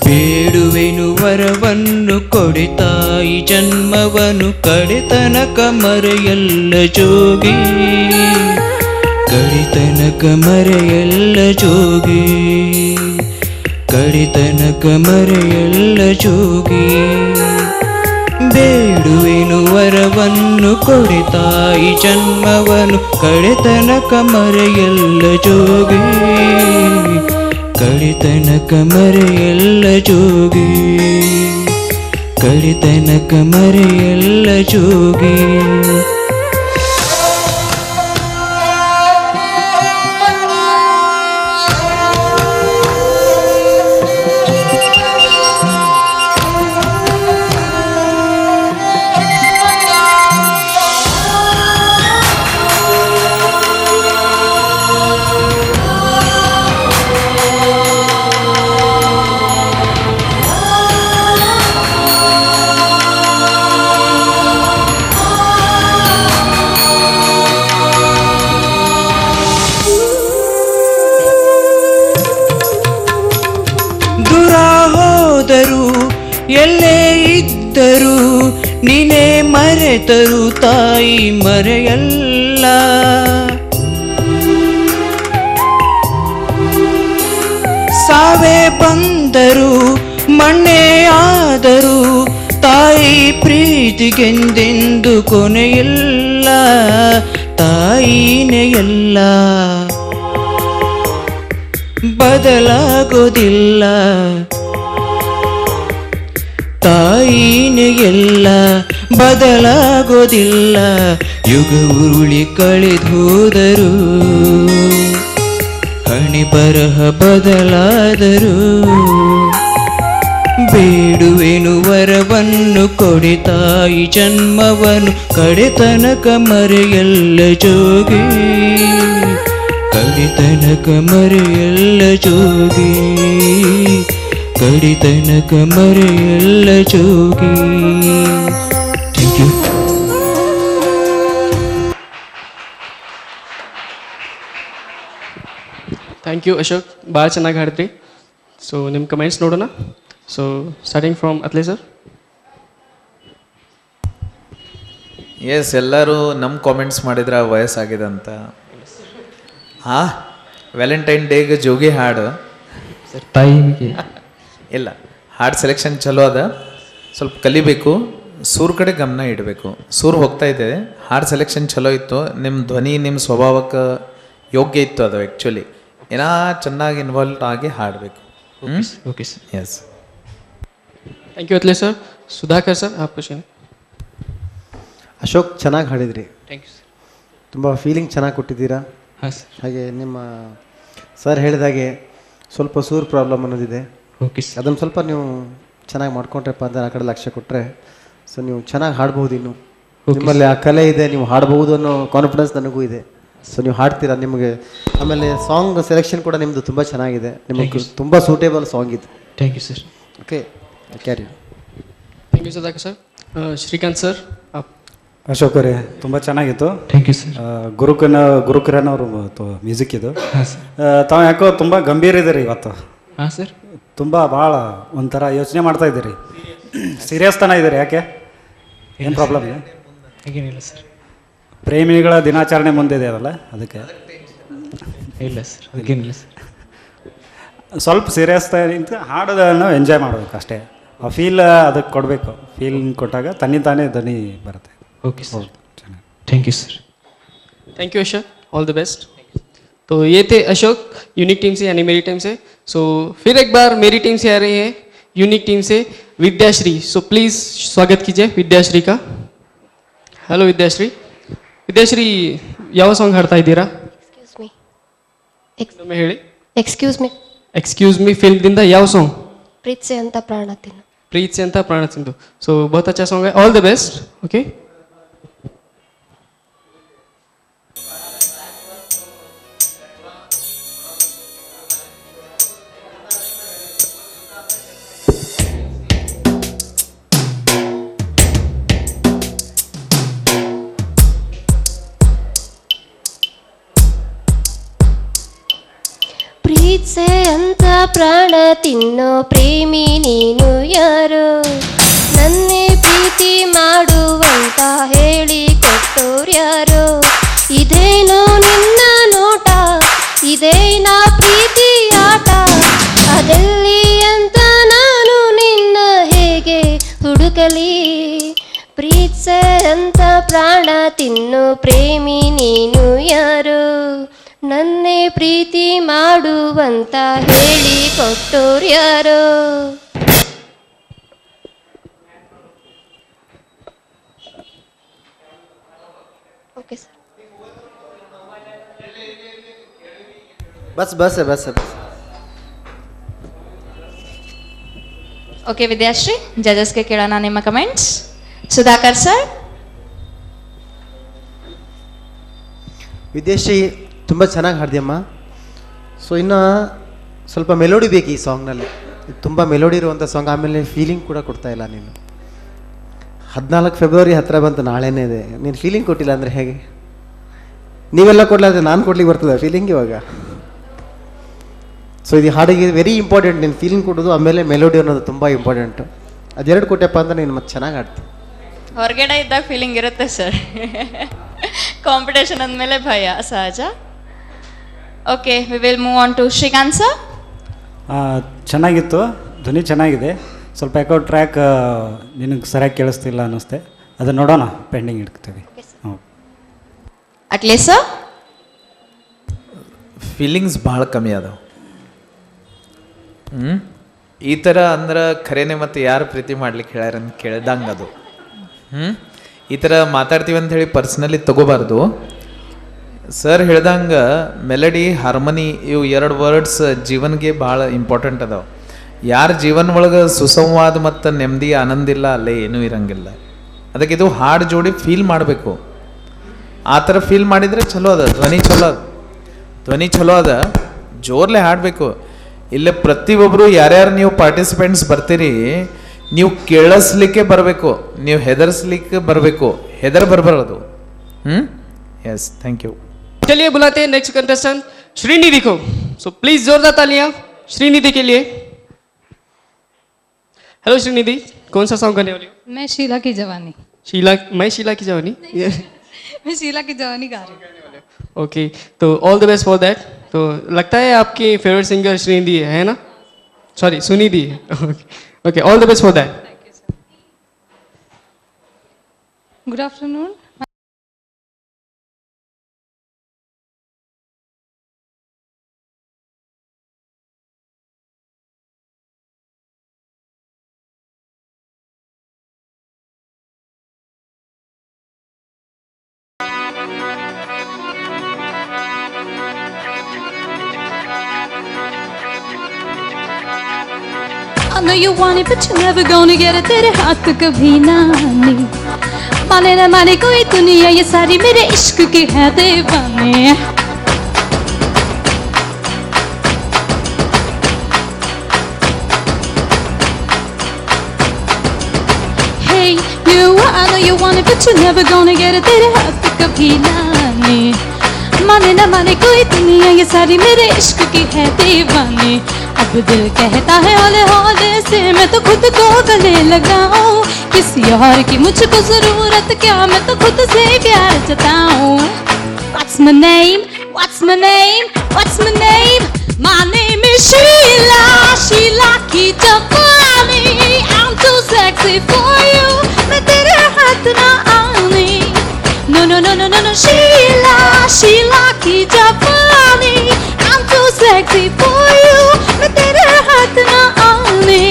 S10: ಬೇಡುವೆನು ವರವನ್ನು ಕೊಡಿತಾಯಿ ಜನ್ಮವನು ಕಡೆತನಕ ಮರೆಯಲ್ಲ ಜೋಗಿ, ಕಡೆತನಕ ಮರೆಯಲ್ಲ ಜೋಗಿ, ಕಡೆತನಕ ಮರೆಯಲ್ಲ ಜೋಗಿ. ಬೇಡುವೆನು ವರವನ್ನು ಕೊಡಿತಾಯಿ ಜನ್ಮವನು ಕಡೆತನಕ ಮರೆಯಲ್ಲ ಜೋಗಿ, ಕಡೆತನಕ ಮರೆಯಲ್ಲ ಜೋಗಿ, ಕಡೆತನಕ ಮರೆಯಲ್ಲ ಜೋಗಿ. ಮರೆತರು ತಾಯಿ ಮರೆಯಲ್ಲ. ಸಾವೇ ಬಂದರು ಮಣ್ಣೆ ಆದರು ತಾಯಿ ಪ್ರೀತಿಗೆಂದೆಂದು ಕೊನೆಯಿಲ್ಲ. ತಾಯಿನೇ ಎಲ್ಲ ಬದಲಾಗೋದಿಲ್ಲ. ತಾಯಿನೇ ಎಲ್ಲ ಬದಲಾಗೋದಿಲ್ಲ. ಯುಗ ಉರುಳಿ ಕಳೆದೋದರು ಹಣೆ ಬರಹ ಬದಲಾದರು. ಬೇಡುವೆನು ವರವನ್ನು ಕೊಡೆ ತಾಯಿ ಜನ್ಮವನ್ನು ಕಡೆತನಕ ಮರೆಯಲ್ಲ ಜೋಗಿ. ಕಡೆತನಕ ಮರೆಯಲ್ಲ ಜೋಗಿ. ಕಡೆತನಕ ಮರೆಯಲ್ಲ ಜೋಗಿ. Thank you.
S1: Thank you Ashok, ಭಾಳ ಚೆನ್ನಾಗಿ ಹಾಡಿದ್ರಿ. ಸೊ ನಿಮ್ಮ ಕಮೆಂಟ್ಸ್ ನೋಡೋಣ. So starting from Atle sir.
S5: Yes, ಎಲ್ಲರೂ ನಮ್ಮ ಕಾಮೆಂಟ್ಸ್ ಮಾಡಿದ್ರೆ ವಯಸ್ಸಾಗಿದೆ ಅಂತ. ವ್ಯಾಲೆಂಟೈನ್ ಡೇಗೆ ಜೋಗಿ ಹಾಡು
S9: ಸರ್ ತಾಯಿಗೆ
S5: ಇಲ್ಲ, ಹಾಡು ಸೆಲೆಕ್ಷನ್ ಚಲೋ ಅದ, ಸ್ವಲ್ಪ ಕಲಿಬೇಕು, ಸೂರ್ ಕಡೆ ಗಮನ ಇಡಬೇಕು. ಸೂರ್ ಹೋಗ್ತಾ ಇದೆ, ಹಾಡು ಸೆಲೆಕ್ಷನ್ ಚಲೋ ಇತ್ತು, ನಿಮ್ಮ ಧ್ವನಿ ನಿಮ್ಮ ಸ್ವಭಾವಕ್ಕೆ ಯೋಗ್ಯ ಇತ್ತು ಅದು. ಆ್ಯಕ್ಚುಲಿ ಏನೋ ಚೆನ್ನಾಗಿ ಇನ್ವಾಲ್ವ್ ಆಗಿ ಹಾಡಬೇಕು.
S9: Okay sir.
S5: Yes,
S1: thank you Atle sir. Sudhakar sir ಆಪ್ ಕ್ವಶನ್.
S4: ಅಶೋಕ್ ಚೆನ್ನಾಗಿ ಹಾಡಿದ್ರಿ,
S9: ಥ್ಯಾಂಕ್ ಯು ಸರ್.
S4: ತುಂಬ ಫೀಲಿಂಗ್ ಚೆನ್ನಾಗಿ ಕೊಟ್ಟಿದ್ದೀರಾ.
S9: ಹಾಂ ಸರ್.
S4: ಹಾಗೆ ನಿಮ್ಮ ಸರ್ ಹೇಳಿದಾಗೆ ಸ್ವಲ್ಪ ಸೂರ್ ಪ್ರಾಬ್ಲಮ್ ಅನ್ನೋದಿದೆ.
S9: Okay sir.
S4: ಅದನ್ನು ಸ್ವಲ್ಪ ನೀವು ಚೆನ್ನಾಗಿ ಮಾಡ್ಕೊಂಡ್ರಪ್ಪ ಅಂದರೆ ಆ ಕಡೆ ಲಕ್ಷ್ಯ ಕೊಟ್ಟರೆ ಸೊ ನೀವು ಚೆನ್ನಾಗಿ ಹಾಡ್ಬೋದು. ಇನ್ನು ನಿಮ್ಮಲ್ಲಿ ಆ ಕಲೆ ಇದೆ, ನೀವು ಹಾಡ್ಬೋದು ಅನ್ನೋ ಕಾನ್ಫಿಡೆನ್ಸ್ ನನಗೂ ಇದೆ. ಸೊ ನೀವು ಹಾಡ್ತೀರಾ. ನಿಮಗೆ ಆಮೇಲೆ ಸಾಂಗ್ ಸೆಲೆಕ್ಷನ್ ಕೂಡ ನಿಮ್ಮದು ತುಂಬ ಚೆನ್ನಾಗಿದೆ. ನಿಮಗೆ ತುಂಬ ಸೂಟೇಬಲ್ ಸಾಂಗ್ ಇದು.
S9: Thank you sir.
S4: Okay, carry.
S1: Thank you Sudhakar sir. Srikanth sir ಆಪ್.
S6: ಅಶೋಕ್ ಅವರೇ ತುಂಬ ಚೆನ್ನಾಗಿತ್ತು.
S9: Thank you sir.
S6: ಗುರುಕಿರಣ್ ಅವರು ಮ್ಯೂಸಿಕ್ ಇದು.
S9: ಹಾಂ ಸರ್.
S6: ತಾವು ಯಾಕೋ ತುಂಬ ಗಂಭೀರ ಇದ್ದೀರಿ ಇವತ್ತು.
S9: ಹಾಂ ಸರ್.
S6: ತುಂಬ ಭಾಳ ಒಂಥರ ಯೋಚನೆ ಮಾಡ್ತಾ ಇದ್ದೀರಿ, ಸೀರಿಯಸ್ ತನ ಇದ್ದೀರಿ. ಯಾಕೆ, ಏನು ಪ್ರಾಬ್ಲಮ್ ಇದೆ?
S9: ಹಾಗೇನಿಲ್ಲ ಸರ್.
S6: ಪ್ರೇಮಿಗಳ ದಿನಾಚರಣೆ ಮುಂದಿದೆ ಅದಲ್ಲ, ಅದಕ್ಕೆ.
S9: ಇಲ್ಲ ಸರ್, ಹಾಗೇನಿಲ್ಲ ಸರ್.
S6: ಸ್ವಲ್ಪ ಸೀರಿಯಸ್ ನಿಂತು ಹಾಡೋದನ್ನು ಎಂಜಾಯ್ ಮಾಡಬೇಕು ಅಷ್ಟೇ. ಆ ಫೀಲ್ ಅದಕ್ಕೆ ಕೊಡಬೇಕು. ಫೀಲ್ ಕೊಟ್ಟಾಗ ತನ್ನಿಂತಾನೇ ಧ್ವನಿ ಬರುತ್ತೆ.
S9: Okay sir, thank you sir.
S1: Thank you Ashok, all the best. तो ये थे अशोक यूनिक टीम से यानी मेरी टीम से. सो फिर एक बार मेरी टीम से आ रही है यूनिक टीम से विद्याश्री. सो प्लीज़ स्वागत कीजिए विद्याश्री का. हेलो विद्याश्री. विद्याश्री ಯಾವ ಸಾಂಗ್ ಹಾಡ್ತಾ ಇದ್ದೀರಾ? ಎಕ್ಸ್ಕ್ಯೂಸ್ ಮೀ ಫಿಲ್ಮ್ದಿಂದ ಯಾವ ಸಾಂಗ್?
S7: ಪ್ರೀತ್ಸೆ ಅಂತ ಪ್ರಾಣ ತಿನ್ನು.
S1: ಪ್ರೀತ್ಸೆ ಅಂತ ಪ್ರಾಣ ತಿಂದು. ಸೊ ಬಹುತ್ ಅಚ್ಚಾ ಸಾಂಗ್ है, ऑल द बेस्ट. ओके.
S7: ಪ್ರೀತ್ಸೆ ಅಂತ ಪ್ರಾಣ ತಿನ್ನೋ ಪ್ರೇಮಿ ನೀನು ಯಾರು? ನನ್ನೇ ಪ್ರೀತಿ ಮಾಡುವಂತ ಹೇಳಿ ಕೊಟ್ಟೋರ್ಯಾರು? ಇದೇನೋ ನಿನ್ನ ನೋಟ, ಇದೇನಾ ಪ್ರೀತಿ ಆಟ? ಅದೆಲ್ಲಿ ಅಂತ ನಾನು ನಿನ್ನ ಹೇಗೆ ಹುಡುಕಲಿ? ಪ್ರೀತ್ಸೆ ಅಂತ ಪ್ರಾಣ ತಿನ್ನೋ ಪ್ರೇಮಿ ನೀನು ಯಾರು? ನನ್ನೇ ಪ್ರೀತಿ ಮಾಡುವಂತ ಹೇಳಿ ಕೊಟ್ಟೋರ್ಯಾರು? Okay sir.
S4: ಬಸ್ ಬಸ್ ಬಸ್ ಬಸ್.
S3: ಓಕೆ ವಿದ್ಯಾಶ್ರೀ, ಜಜಸ್ಗೆ ಕೇಳೋಣ ನಿಮ್ಮ ಕಮೆಂಟ್ಸ್. ಸುಧಾಕರ್ ಸರ್.
S4: ವಿದ್ಯಾಶ್ರೀ ತುಂಬ ಚೆನ್ನಾಗಿ ಹಾಡ್ದಿಯಮ್ಮ. ಸೊ ಇನ್ನು ಸ್ವಲ್ಪ ಮೆಲೋಡಿ ಬೇಕು ಈ ಸಾಂಗ್ನಲ್ಲಿ. ತುಂಬ ಮೆಲೋಡಿ ಇರುವಂಥ ಸಾಂಗ್. ಆಮೇಲೆ ಫೀಲಿಂಗ್ ಕೂಡ ಕೊಡ್ತಾ ಇಲ್ಲ ನೀನು. 14 ಫೆಬ್ರವರಿ ಹತ್ತಿರ ಬಂತು, ನಾಳೆನೇ ಇದೆ. ನೀನು ಫೀಲಿಂಗ್ ಕೊಟ್ಟಿಲ್ಲ ಅಂದರೆ ಹೇಗೆ? ನೀವೆಲ್ಲ ಕೊಡಲ್ಲ ಅಂದರೆ ನಾನು ಕೊಡ್ಲಿಕ್ಕೆ ಬರ್ತದೆ ಫೀಲಿಂಗ್ ಇವಾಗ? ಸೊ ಇದು ಹಾಡಿಗೆ ವೆರಿ ಇಂಪಾರ್ಟೆಂಟ್. ನೀನು ಫೀಲಿಂಗ್ ಕೊಡೋದು ಆಮೇಲೆ ಮೆಲೋಡಿ ಅನ್ನೋದು ತುಂಬ ಇಂಪಾರ್ಟೆಂಟು. ಅದೆರಡು ಕೊಟ್ಟೆಪ್ಪ ಅಂದರೆ ನೀನು ಮತ್ತೆ ಚೆನ್ನಾಗಿ ಹಾಡ್ತೀನಿ.
S3: ಹೊರಗಡೆ ಇದ್ದಾಗ ಫೀಲಿಂಗ್ ಇರುತ್ತೆ ಸರ್. ಕಾಂಪಿಟೇಷನ್ ಅಂದಮೇಲೆ ಭಯ ಸಹಜ. Okay, we will move on to Srikanth sir.
S6: ಚೆನ್ನಾಗಿತ್ತು, ಧ್ವನಿ ಚೆನ್ನಾಗಿದೆ. ಸ್ವಲ್ಪ ಯಾಕೋ ಟ್ರ್ಯಾಕ್ ನಿನಗೆ ಸರಿಯಾಗಿ ಕೇಳಿಸ್ತಿಲ್ಲ ಅನ್ನಿಸ್ತೆ. ಅದನ್ನು ನೋಡೋಣ, ಪೆಂಡಿಂಗ್ ಇಡ್ತೀವಿ. ಹ್ಞೂ.
S3: ಅಟ್ಲೇ ಸರ್
S5: ಫೀಲಿಂಗ್ಸ್ ಭಾಳ ಕಮ್ಮಿ ಅದಾವ. ಈ ಥರ ಅಂದ್ರೆ ಖರೇನೆ ಮತ್ತು ಯಾರು ಪ್ರೀತಿ ಮಾಡ್ಲಿಕ್ಕೆ ಹೇಳ್ಯಾರ ಅಂತ ಕೇಳ್ದಂಗೆ ಅದು. ಈ ಥರ ಮಾತಾಡ್ತೀವಿ ಅಂತ ಹೇಳಿ ಪರ್ಸ್ನಲಿ ತಗೋಬಾರ್ದು. ಸರ್ ಹೇಳ್ದಂಗೆ ಮೆಲಡಿ, ಹಾರ್ಮನಿ ಇವು 2 ವರ್ಡ್ಸ್ ಜೀವನ್ಗೆ ಭಾಳ ಇಂಪಾರ್ಟೆಂಟ್ ಅದಾವ. ಯಾರ ಜೀವನ ಒಳಗೆ ಸುಸಂವಾದ ಮತ್ತು ನೆಮ್ಮದಿ ಆನಂದ ಇಲ್ಲ, ಅಲ್ಲೇ ಏನೂ ಇರಂಗಿಲ್ಲ. ಅದಕ್ಕೆ ಇದು ಹಾಡು ಜೋಡಿ ಫೀಲ್ ಮಾಡಬೇಕು. ಆ ಥರ ಫೀಲ್ ಮಾಡಿದರೆ ಚಲೋ ಅದ. ಧ್ವನಿ ಚಲೋ ಅದ, ಜೋರ್ಲೆ ಹಾಡಬೇಕು. ಇಲ್ಲೇ ಪ್ರತಿಯೊಬ್ಬರು ಯಾರ್ಯಾರು ನೀವು ಪಾರ್ಟಿಸಿಪೆಂಟ್ಸ್ ಬರ್ತೀರಿ, ನೀವು ಕೇಳಿಸ್ಲಿಕ್ಕೆ ಬರಬೇಕು, ನೀವು ಹೆದರ್ಸ್ಲಿಕ್ಕೆ ಬರಬೇಕು, ಬರಬಾರದು. Yes, thank you.
S1: चलिए बुलाते हैं नेक्स्ट कंटेस्टेंट श्रीनिधि को. सो प्लीज जोरदार तालियां श्रीनिधि के लिए. हेलो श्रीनिधि, कौन सा सॉन्ग गाने वाली हो?
S11: मैं शीला की जवानी.
S1: मैं शीला की जवानी.
S11: मैं शीला की जवानी गा रही हूँ.
S1: ओके, तो all the best for that. तो लगता है आपकी फेवरेट सिंगर श्रीनिधि है ना? Sorry, Sunidhi. Okay, all the best for that.
S11: Good afternoon. I know you want it but you're never gonna get it. तेरे हाथ कभी ना आने, माने ना माने कोई दुनिया, ये सारी मेरे इश्क की है दीवाने. Hey you, I know you want it but you're never gonna get it. तेरे हाथ कभी ना आने, माने ना माने कोई दुनिया, ये सारी मेरे इश्क की है दीवाने. अब दिल कहता है हौले हौले से मैं तो खुद को गले लगाऊं, किसी और की मुझको जरूरत क्या, मैं तो खुद से प्यार जताऊं. What's my name? What's my name? What's my name? My name is Sheila, Sheila की जवानी. I'm too sexy for you, मैं तेरे हाथ ना आने. No no no no no no Sheila, Sheila की जवानी. I'm too sexy for you, मैं तेरे हाथ ना आने.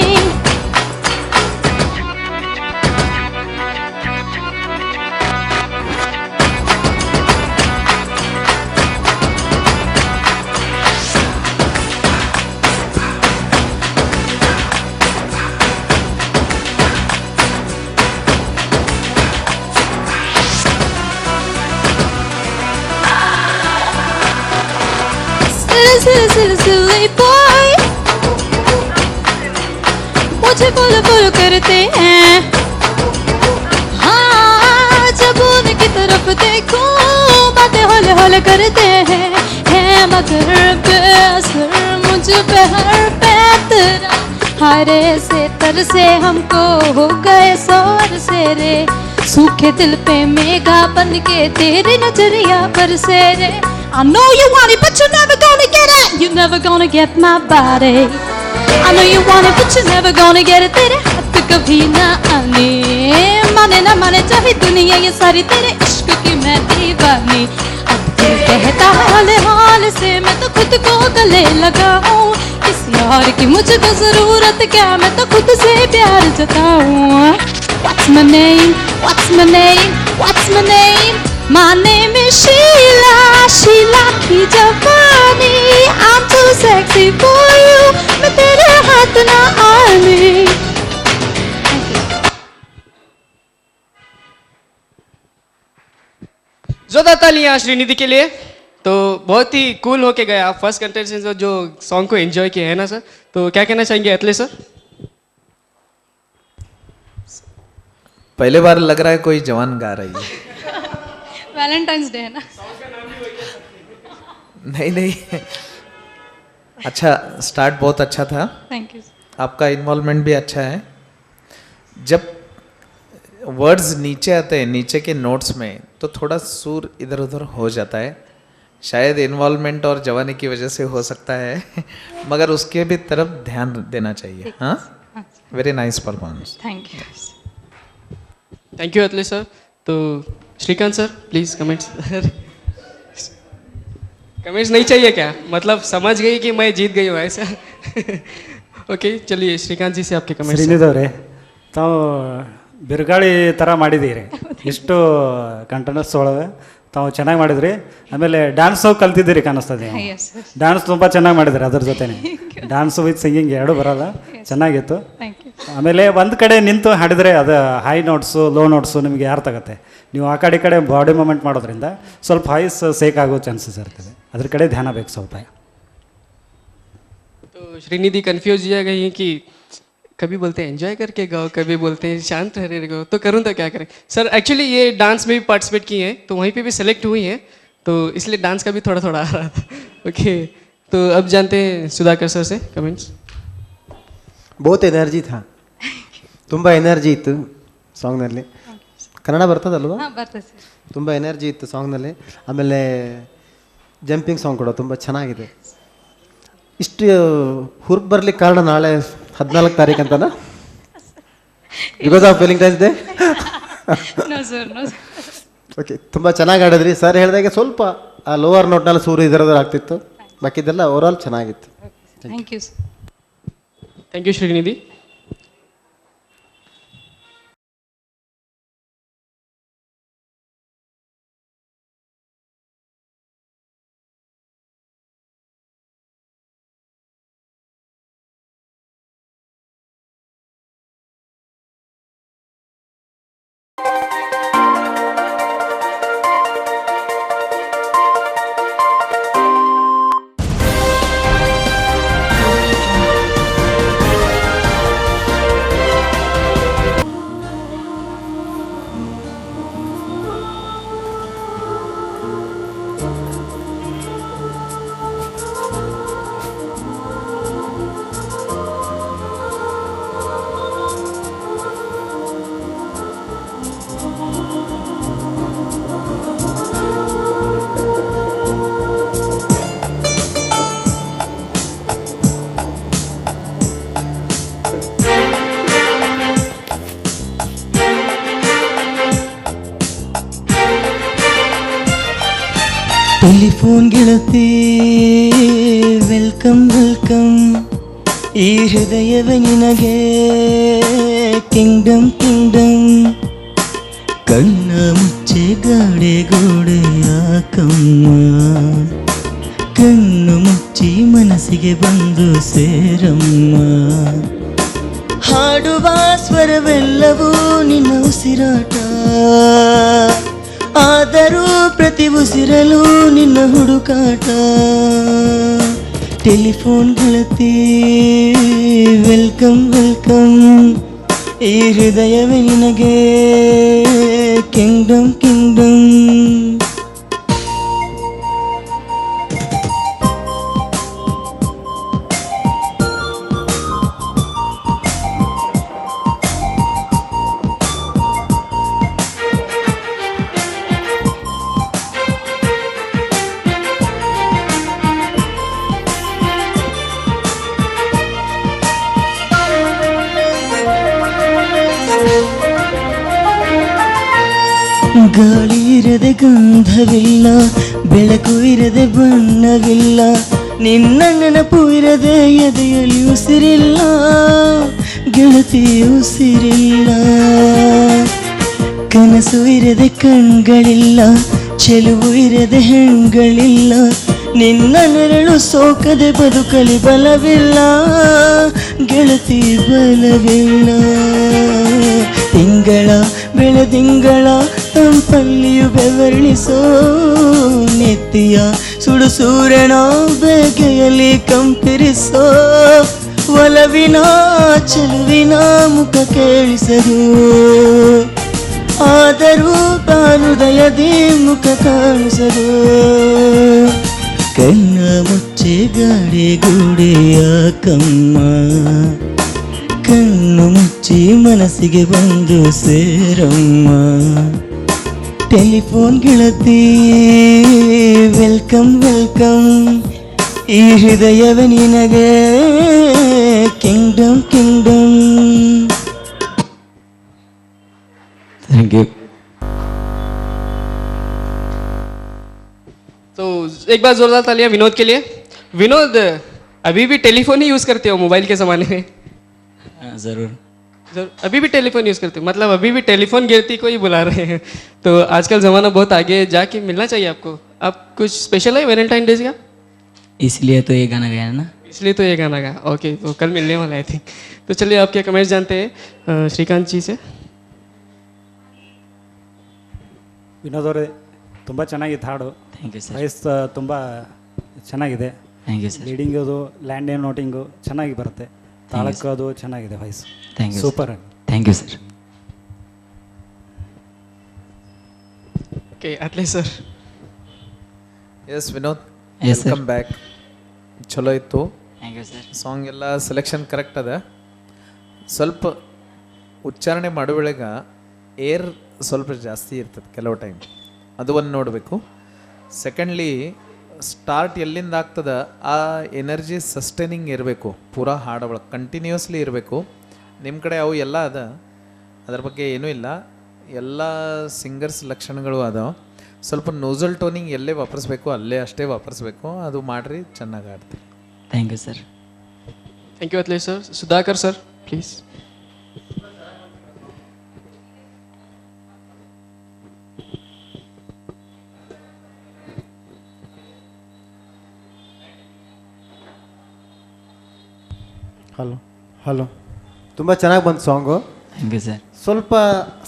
S11: Silly boy, मुझे फॉलो करते हैं. हाँ, जब उनकी तरफ देखूं बातें हौले हौले करते हैं मगर बेअसर मुझ पे हर पैतरा. हारे से तरसे हमको हो गए सौर से रे, सूखे दिल पे मेघा बन के तेरे नजरिया पर से रे. I know you want it, but you're never gonna get it. You're never gonna get my body. I know you want it, but you're never gonna get it. तेरे हाथ कभी ना आने, माने ना माने चाहे दुनिया, ये सारी तेरे इश्क की मैं दीवानी. अब दिल कहता है हौले हौले से मैं तो खुद को गले लगाऊं, किसी और की मुझको जरूरत क्या, मैं तो खुद से प्यार जताऊं. What's my name? What's my name? What's my name? My name is Sheila, Sheila की जवानी. I'm too sexy for you, मैं तेरे हाथ ना आने.
S1: जोरदार तालियां श्रीनिधि के लिए. तो बहुत ही कूल होके गए आप, फर्स्ट कंटेस्टेंट जो सॉन्ग को एंजॉय किए है ना सर. तो क्या कहना चाहेंगे अतले सर?
S5: पहले बार लग रहा है कोई जवान गा रही है.
S11: वैलेंटाइंस डे है ना.
S5: नहीं, अच्छा स्टार्ट बहुत अच्छा था.
S11: Thank you.
S5: आपका इन्वॉल्वमेंट भी अच्छा है. जब वर्ड्स नीचे आते हैं नीचे के नोट्स में, तो थोड़ा सुर इधर उधर हो जाता है, शायद इन्वॉल्वमेंट और जवानी की वजह से हो सकता है मगर उसके भी तरफ ध्यान देना चाहिए. हाँ, very nice performance.
S3: Thank you.
S1: Thank you Atul sir. तो Srikanth sir please comments. Comments नहीं चाहिए क्या? मतलब समझ गई कि मैं जीत गई हूँ ऐसा? ओके चलिए ಶ್ರೀಕಾಂತ್ ಜಿ से आपके कमेंट्स.
S6: ಶ್ರೀನಿಧ್ ಅವರೇ, ತಾವು ಬಿರುಗಾಳಿ ಥರ ಮಾಡಿದ್ದೀರಿ. ಇಷ್ಟು ಕಂಟೆಂಟ್ಸ್ ಒಳಗೆ ತಾವು ಚೆನ್ನಾಗಿ ಮಾಡಿದ್ರಿ. ಆಮೇಲೆ ಡ್ಯಾನ್ಸು ಕಲ್ತಿದ್ದೀರಿ ಕಾಣಿಸ್ತದೆ. ಡ್ಯಾನ್ಸ್ ತುಂಬ ಚೆನ್ನಾಗಿ ಮಾಡಿದ್ರಿ. ಅದ್ರ ಜೊತೆನೆ ಡ್ಯಾನ್ಸು ವಿತ್ ಸಿಂಗಿಂಗ್ ಎರಡೂ ಬರೋಲ್ಲ, ಚೆನ್ನಾಗಿತ್ತು. ಆಮೇಲೆ ಒಂದು ಕಡೆ ನಿಂತು ಹಾಡಿದರೆ ಅದು ಹೈ ನೋಟ್ಸು ಲೋ ನೋಟ್ಸು ನಿಮಗೆ ಯಾರು ತಗತ್ತೆ? ನೀವು ಆ ಕಡೆ ಈ ಕಡೆ ಬಾಡಿ ಮೂಮೆಂಟ್ ಮಾಡೋದ್ರಿಂದ ಸ್ವಲ್ಪ ವಾಯ್ಸ್ ಸೇಕ್ ಆಗೋ ಚಾನ್ಸಸ್ ಇರ್ತದೆ. ಅದ್ರ ಕಡೆ ಧ್ಯಾನ ಬೇಕು ಸ್ವಲ್ಪ.
S1: तो श्रीनिधि कंफ्यूज हो गई है कि कभी बोलते हैं एंजॉय करके गाओ, कभी बोलते हैं शांत रह गाओ, तो करूँ तो क्या करें सर? एक्चुअली ये डांस में भी पार्टिसिपेट किए हैं तो वहीं पे भी सेलेक्ट हुई हैं, तो इसलिए डांस का भी थोड़ा थोड़ा आ रहा था. ओके तो अब जानते हैं सुधाकर सर से कमेंट्स.
S4: ಬಹುತ್ ಎನರ್ಜಿ ಥಾ, ತುಂಬ ಎನರ್ಜಿ ಇತ್ತು ಸಾಂಗ್ನಲ್ಲಿ. ಕನ್ನಡ ಬರ್ತದಲ್ವಾ? ತುಂಬ ಎನರ್ಜಿ ಇತ್ತು ಸಾಂಗ್ನಲ್ಲಿ. ಆಮೇಲೆ ಜಂಪಿಂಗ್ ಸಾಂಗ್ ಕೂಡ ತುಂಬ ಚೆನ್ನಾಗಿದೆ. ಇಷ್ಟು ಹುರುಪು ಬರ್ಲಿಕ್ಕೆ ಕಾರಣ ನಾಳೆ 14 ತಾರೀಕು ಅಂತನಾ? Because of Valentine's day. Okay, ತುಂಬ ಚೆನ್ನಾಗಿ ಆಡಿದ್ರಿ. ಸರ್ ಹೇಳಿದಾಗೆ ಸ್ವಲ್ಪ ಆ ಲೋವರ್ ನೋಟ್ನಲ್ಲಿ ಸೂರು ಇದರದ್ರ ಆಗ್ತಿತ್ತು, ಬಾಕಿದೆಲ್ಲ ಓವರಾಲ್ ಚೆನ್ನಾಗಿತ್ತು.
S11: Thank you.
S1: Thank you Srinidhi.
S10: Telephone ಗೆಳತಿ ವೆಲ್ಕಮ್ ವೆಲ್ಕಮ್, ಈ ಹೃದಯವೇ ನಿನಗೆ ಕಿಂಗ್ಡಮ್ ಕಿಂಗ್ಡಮ್. ಕಣ್ಣ ಮುಚ್ಚೆ ಗಾಡೆ ಗೋಡೆಯ ಕಮ್ಮ, ಕಣ್ಣು ಮುಚ್ಚಿ ಮನಸ್ಸಿಗೆ ಬಂದು ಸೇರಮ್ಮ. ಹಾಡುವ ಸ್ವರವೆಲ್ಲವೂ ನಿನ್ನ ಉಸಿರಾಟ, ಆದರೂ ಪ್ರತಿ ಉಸಿರಲು ನಿನ್ನ ಹುಡುಕಾಟ. ಟೆಲಿಫೋನ್ ಗೆಳತಿ ವೆಲ್ಕಮ್ ವೆಲ್ಕಮ್, ಈ ಹೃದಯವೇ ನಿನಗೆ ಕಿಂಗ್ಡಮ್ ಕಿಂಗ್ಡಮ್. ಗಾಳಿ ಇರದೆ ಗಂಧವಿಲ್ಲ, ಬೆಳಕು ಇರದೆ ಬಣ್ಣವಿಲ್ಲ, ನಿನ್ನ ನೆನಪು ಇರದೆ ಎದೆಯಲ್ಲಿ ಉಸಿರಿಲ್ಲ, ಗೆಳತಿ ಉಸಿರಿಲ್ಲ. ಕನಸು ಇರದೆ ಕಣ್ಗಳಿಲ್ಲ, ಚೆಲುವು ಇರದೆ ಹೆಣ್ಗಳಿಲ್ಲ, ನಿನ್ನ ನೆರಳು ಸೋಕದೆ ಬದುಕಲಿ ಬಲವಿಲ್ಲ, ಗೆಳತಿ ಬಲವಿಲ್ಲ. ತಿಂಗಳ ಬೆಳದಿಂಗಳ ತಂಪಲ್ಲಿಯು ಬೆವರ್ಣಿಸೋ, ನೆತ್ತಿಯ ಸುಡು ಸೂರ್ಯನ ಬೇಗೆಯಲ್ಲಿ ಕಂಪಿರಿಸೋ, ಒಲವಿನ ಚೆಲುವಿನ ಮುಖ ಕೇಳಿಸದು, ಆದರೂ ಹೃದಯದಿ ಮುಖ ಕಾಣಿಸದು. ಕಣ್ಣ ಮುಚ್ಚೆ ಗಾಡಿ ಗೂಡೆಯ ಕಮ್ಮ, ಕಣ್ಣು ಮುಚ್ಚಿ ಮುಚ್ಚಿ ಮನಸ್ಸಿಗೆ ಬಂದು ಸೇರಮ್ಮ. ಟೆಲಿಫೋನ್ ಗೆಳತಿ ವೆಲ್ಕಮ್ ವೆಲ್ಕಮ್, ಈ ಹೃದಯವೇ ನಿನಗೆ ಕಿಂಗ್ಡಮ್ ಕಿಂಗ್ಡಮ್. Thank you.
S1: तो एक बार जोरदार तालियां विनोद के लिए. विनोद, अभी भी टेलीफोन ही यूज़ करते हो मोबाइल के ज़माने में?
S10: ज़रूर.
S1: अभी भी टेलीफोन यूज़ करते हो, मतलब अभी भी टेलीफोन गिरती को ही बुला रहे हैं. तो आजकल ज़माना बहुत आगे है, जाके मिलना चाहिए आपको. आप कुछ स्पेशल है वैलेंटाइन डेज का?
S10: इसलिए तो ये गाना गाया ना.
S1: इसलिए तो ये गाना गा. ओके, तो कल मिलने वाला है थिंक. तो चलिए आपके कमेंट्स जानते हैं श्रीकांत जी से.
S6: ವಿನೋದ್ ಅವರೇ ತುಂಬ ಚೆನ್ನಾಗಿತ್ತು ಹಾಡು.
S10: Thank you sir.
S6: ವಾಯ್ಸ್ ತುಂಬ ಚೆನ್ನಾಗಿದೆ.
S10: Thank you sir.
S6: ಲೀಡಿಂಗದು ಲ್ಯಾಂಡ್ ಆ್ಯಂಡ್ ನೋಟಿಂಗು ಚೆನ್ನಾಗಿ ಬರುತ್ತೆ. ತಾಳಕ್ಕದು ಚೆನ್ನಾಗಿದೆ voice.
S10: Thank you.
S6: Super.
S10: Thank you sir.
S1: Okay, Atle sir.
S5: Yes Vinod,
S10: Yes, sir.
S5: Welcome back. ಚಲೋ ಇತ್ತು
S10: ಥ್ಯಾಂಕ್ ಯು ಸರ್.
S5: ಸಾಂಗ್ ಎಲ್ಲ ಸೆಲೆಕ್ಷನ್ ಕರೆಕ್ಟ್ ಅದ. ಸ್ವಲ್ಪ ಉಚ್ಚಾರಣೆ ಮಾಡೋ ವೇಳೆಗ ಏರ್ ಸ್ವಲ್ಪ ಜಾಸ್ತಿ ಇರ್ತದೆ ಕೆಲವು ಟೈಮ್, ಅದು ಒಂದು ನೋಡಬೇಕು. ಸೆಕೆಂಡ್ಲಿ ಸ್ಟಾರ್ಟ್ ಎಲ್ಲಿಂದ ಆಗ್ತದೆ ಆ ಎನರ್ಜಿ ಸಸ್ಟೈನಿಂಗ್ ಇರಬೇಕು, ಪೂರಾ ಹಾಡು ಒಳಗೆ ಕಂಟಿನ್ಯೂಸ್ಲಿ ಇರಬೇಕು. ನಿಮ್ಮ ಕಡೆ ಅವು ಎಲ್ಲ ಅದ, ಅದ್ರ ಬಗ್ಗೆ ಏನೂ ಇಲ್ಲ. ಎಲ್ಲ ಸಿಂಗರ್ಸ್ ಲಕ್ಷಣಗಳು ಅದಾವ. ಸ್ವಲ್ಪ ನೋಸಲ್ ಟೋನಿಂಗ್ ಎಲ್ಲೇ ವಾಪರಿಸ್ಬೇಕು ಅಲ್ಲೇ ಅಷ್ಟೇ ವಾಪರಿಸ್ಬೇಕು, ಅದು ಮಾಡಿರಿ ಚೆನ್ನಾಗಿ ಆಡ್ತೀವಿ.
S10: Thank you sir.
S1: Thank you Atle sir. Sudhakar sir please.
S4: Hello hello, ತುಂಬ ಚೆನ್ನಾಗಿ ಬಂತು ಸಾಂಗು.
S10: Thank you sir.
S4: ಸ್ವಲ್ಪ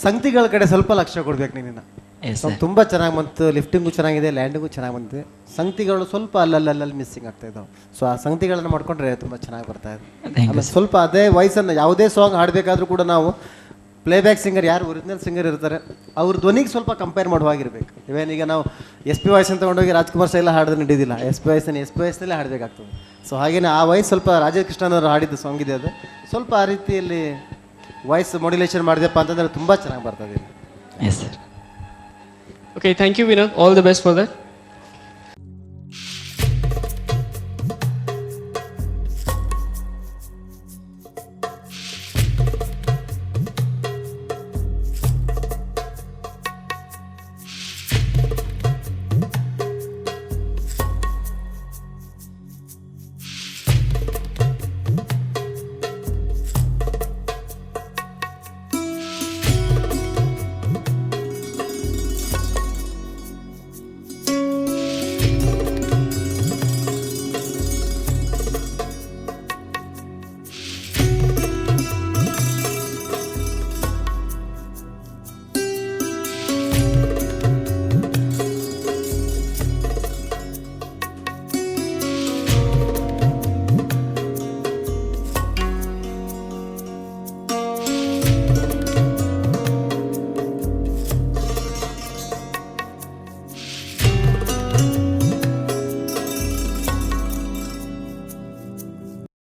S4: ಸಂಗತಿಗಳ ಕಡೆ ಸ್ವಲ್ಪ ಲಕ್ಷ್ಯ ಕೊಡ್ಬೇಕು ನೀನು.
S10: Yes
S4: song
S10: sir.
S4: ತುಂಬ ಚೆನ್ನಾಗಿ ಬಂತು, ಲಿಫ್ಟಿಂಗು ಚೆನ್ನಾಗಿದೆ, ಲ್ಯಾಂಡಿಂಗು ಚೆನ್ನಾಗಿ ಬಂದಿದೆ. ಸಂಗತಿಗಳು ಸ್ವಲ್ಪ ಅಲ್ಲಲ್ಲಿ ಮಿಸ್ಸಿಂಗ್ ಆಗ್ತಾ ಇದ್ದಾವೆ. ಸೊ ಆ ಸಂಗತಿಗಳನ್ನ ಮಾಡ್ಕೊಂಡ್ರೆ ತುಂಬ ಚೆನ್ನಾಗಿ ಬರ್ತಾ ಇದೆ.
S10: Thank you,
S4: ಆಮೇಲೆ
S10: sir.
S4: ಸ್ವಲ್ಪ ಅದೇ ವಾಯ್ಸನ್ನು ಯಾವುದೇ ಸಾಂಗ್ ಹಾಡಬೇಕಾದ್ರೂ ಕೂಡ ನಾವು ಪ್ಲೇಬ್ಯಾಕ್ ಸಿಂಗರ್ ಯಾರು ಒರಿಜಿನಲ್ ಸಿಂಗರ್ ಇರ್ತಾರೆ ಅವ್ರ ಧ್ವನಿಗೆ ಸ್ವಲ್ಪ ಕಂಪೇರ್ ಮಾಡುವಾಗಿರ್ಬೇಕು. ಈಗ ನಾವು SP ವಾಯ್ಸನ್ನು ತೊಗೊಂಡೋಗಿ ರಾಜ್ಕುಮಾರ್ ಸ್ಟೈಲ್ ಹಾಡಿದ್ರೆ ನಡೆಯೋದಿಲ್ಲ, SP ವಾಯ್ಸ್ನಲ್ಲೇ ಹಾಡಬೇಕಾಗ್ತದೆ. ಸೊ ಹಾಗೇನೆ ಆ ವಾಯ್ಸ್ ಸ್ವಲ್ಪ ರಾಜೇಶ್ ಕೃಷ್ಣನ್ ಅವರು ಹಾಡಿದ ಸಾಂಗ್ ಇದೆ, ಅದು ಸ್ವಲ್ಪ ಆ ರೀತಿಯಲ್ಲಿ ವಾಯ್ಸ್ ಮಾಡ್ಯುಲೇಷನ್ ಮಾಡಿದೆಪ್ಪ ಅಂತಂದರೆ ತುಂಬ ಚೆನ್ನಾಗಿ ಬರ್ತದೆ.
S10: Yes sir.
S1: Okay, thank you Vinod. All the best for that.